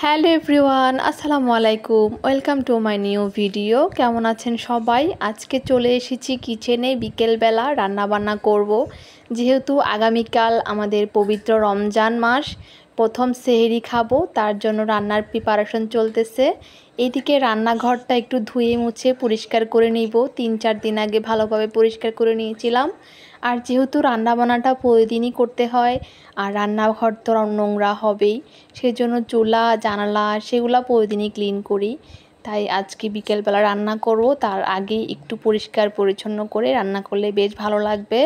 Hello everyone, আসসালামু আলাইকুম। Welcome to my new video. কেমন আছেন সবাই? আজকে চলে এসেছি কিচেনে। বিকেলবেলা রান্নাবান্না করব। যেহেতু আগামীকাল আমাদের পবিত্র রমজান মাস, প্রথম সেহরি খাবো, তার জন্য রান্নার প্রিপারেশন চলতেছে। এদিকে রান্নাঘরটা একটু ধুয়ে মুছে পরিষ্কার করে নিব। 3-4 দিন আগে ভালোভাবে পরিষ্কার করে নিয়েছিলাম। আর যেহেতু রান্নাবান্নাটা প্রতিদিনই করতে হয়, আর রান্নাঘর তো নোংরা হবেই, সেজন্য চুলা জানালা সেগুলো প্রতিদিনই ক্লিন করি। তাই আজকে বিকেলবেলা রান্না করব, তার আগে একটু পরিষ্কার পরিচ্ছন্ন করে রান্না করলে বেশ ভালো লাগবে।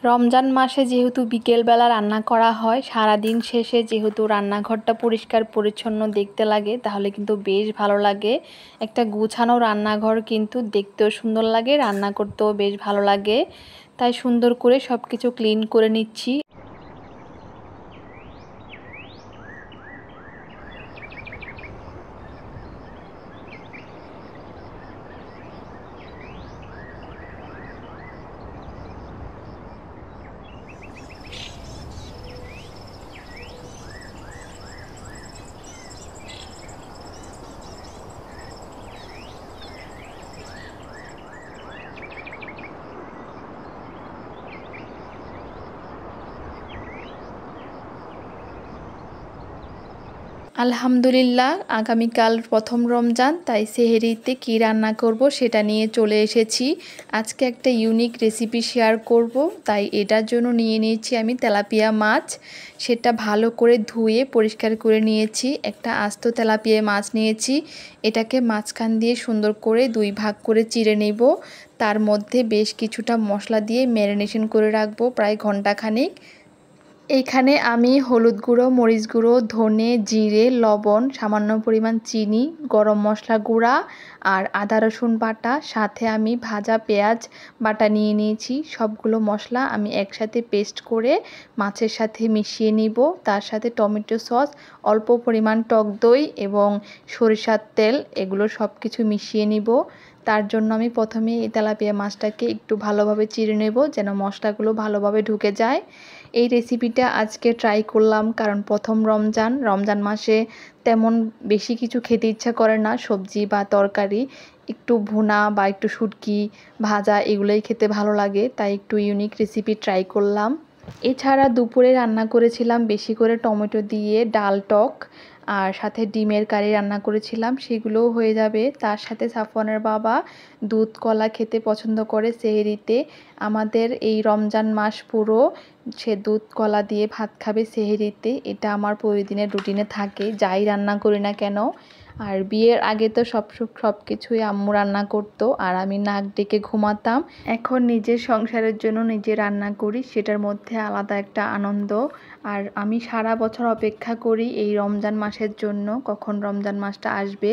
রমজান মাসে যেহেতু বিকেলবেলা রান্না করা হয়, সারাদিন শেষে যেহেতু রান্নাঘরটা পরিষ্কার পরিচ্ছন্ন দেখতে লাগে, তাহলে কিন্তু বেশ ভালো লাগে। একটা গুছানো রান্নাঘর কিন্তু দেখতেও সুন্দর লাগে, রান্না করতেও বেশ ভালো লাগে। তাই সুন্দর করে সব কিছু ক্লিন করে নিচ্ছি। আলহামদুলিল্লাহ, আগামীকাল প্রথম রমজান, তাই সেহরিতে কি রান্না করব সেটা নিয়ে চলে এসেছি। আজকে একটা ইউনিক রেসিপি শেয়ার করব, তাই এটার জন্য নিয়ে নিয়েছি আমি তেলাপিয়া মাছ। সেটা ভালো করে ধুয়ে পরিষ্কার করে নিয়েছি। একটা আস্ত তেলাপিয়া মাছ নিয়েছি। এটাকে মাঝখান দিয়ে সুন্দর করে 2 ভাগ করে চিড়ে নেব। তার মধ্যে বেশ কিছুটা মশলা দিয়ে ম্যারিনেশন করে রাখবো প্রায় ঘন্টাখানেক। এইখানে আমি হলুদ গুঁড়ো, মরিচ গুঁড়ো, ধনে, জিরে, লবণ, সামান্য পরিমাণ চিনি, গরম মশলা গুঁড়া আর আদা রসুন বাটা, সাথে আমি ভাজা পেঁয়াজ বাটা নিয়ে নিয়েছি। সবগুলো মশলা আমি একসাথে পেস্ট করে মাছের সাথে মিশিয়ে নিব। তার সাথে টমেটো সস, অল্প পরিমাণ টক দই এবং সরিষার তেল, এগুলো সব কিছু মিশিয়ে নিব। তার জন্য আমি প্রথমে এই তেলাপিয়া মাছটাকে একটু ভালোভাবে চিড়ে নেব, যেন মশলাগুলো ভালোভাবে ঢুকে যায়। এই রেসিপিটা আজকে ট্রাই করলাম, কারণ প্রথম রমজান মাসে তেমন বেশি কিছু খেতে ইচ্ছা করে না, সবজি বা তরকারি। একটু ভুনা বা একটু শুটকি ভাজা এগুলোই খেতে ভালো লাগে, তাই একটু ইউনিক রেসিপি ট্রাই করলাম। এছাড়া দুপুরে রান্না করেছিলাম বেশি করে টমেটো দিয়ে ডাল টক, আর সাথে ডিমের কারি রান্না করেছিলাম, সেগুলোও হয়ে যাবে। তার সাথে সাফওয়ানের বাবা দুধ কলা খেতে পছন্দ করে সেহরিতে। আমাদের এই রমজান মাস পুরো সে দুধ কলা দিয়ে ভাত খাবে সেহরিতে। এটা আমার প্রতিদিনের রুটিনে থাকে, যাই রান্না করি না কেন। আর বিয়ের আগে তো সব কিছুই আম্মু রান্না করতো, আর আমি নাক ডেকে ঘুমাতাম। এখন নিজের সংসারের জন্য নিজে রান্না করি, সেটার মধ্যে আলাদা একটা আনন্দ। আর আমি সারা বছর অপেক্ষা করি এই রমজান মাসের জন্য, কখন রমজান মাসটা আসবে।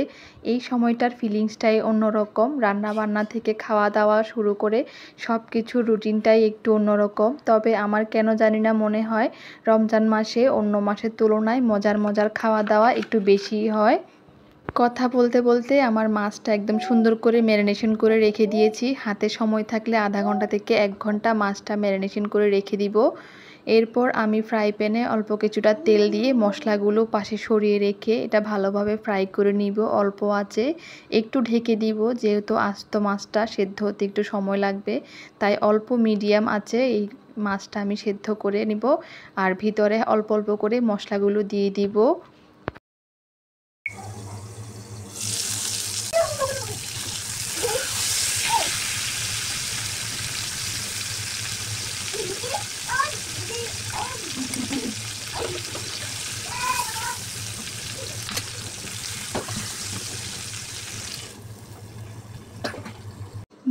এই সময়টার ফিলিংসটাই অন্যরকম। রান্না বান্না থেকে খাওয়া দাওয়া শুরু করে সব কিছুর রুটিনটাই একটু অন্যরকম। তবে আমার কেন জানি না মনে হয় রমজান মাসে অন্য মাসের তুলনায় মজার খাওয়া দাওয়া একটু বেশিই হয়। কথা বলতে বলতে আমার মাছটা একদম সুন্দর করে ম্যারিনেশন করে রেখে দিয়েছি। হাতে সময় থাকলে আধা ঘন্টা থেকে 1 ঘন্টা মাছটা ম্যারিনেশন করে রেখে দিব। এরপর আমি ফ্রাই প্যানে অল্প কিছুটা তেল দিয়ে মশলাগুলো পাশে সরিয়ে রেখে এটা ভালোভাবে ফ্রাই করে নিব অল্প আঁচে। একটু ঢেকে দিব, যেহেতু আস্ত মাছটা সেদ্ধ হতে একটু সময় লাগবে, তাই অল্প মিডিয়াম আঁচে এই মাছটা আমি সেদ্ধ করে নিব। আর ভিতরে অল্প অল্প করে মশলাগুলো দিয়ে দিব।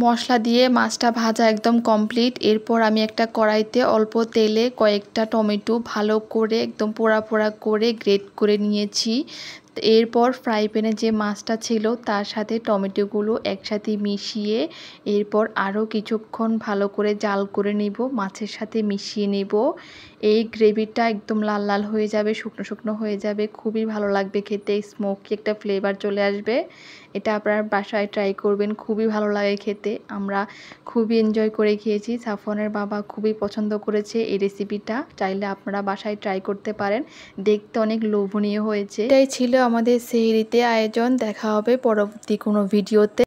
মশলা দিয়ে মাছটা ভাজা একদম কমপ্লিট। এরপর আমি একটা কড়াইতে অল্প তেলে কয়েকটা টমেটো ভালো করে একদম পোড়া পোড়া করে গ্রেট করে নিয়েছি। এরপর ফ্রাই প্যানে যে মাছটা ছিল তার সাথে টমেটোগুলো একসাথে মিশিয়ে এরপর আরও কিছুক্ষণ ভালো করে জাল করে নেব, মাছের সাথে মিশিয়ে নেব। এই গ্রেভিটা একদম লাল লাল হয়ে যাবে, শুকনো শুকনো হয়ে যাবে, খুবই ভালো লাগবে খেতে, স্মোকি একটা ফ্লেভার চলে আসবে। এটা আপনার বাসায় ট্রাই করবেন, খুবই ভালো লাগে খেতে। আমরা খুবই এনজয় করে খেয়েছি, সাফওয়ানের বাবা খুবই পছন্দ করেছে এই রেসিপিটা। চাইলে আপনারা বাসায় ট্রাই করতে পারেন, দেখতে অনেক লোভনীয় হয়েছে। এটাই ছিল আমাদের সেহরিতে আয়োজন। দেখা হবে পরবর্তী কোনো ভিডিওতে।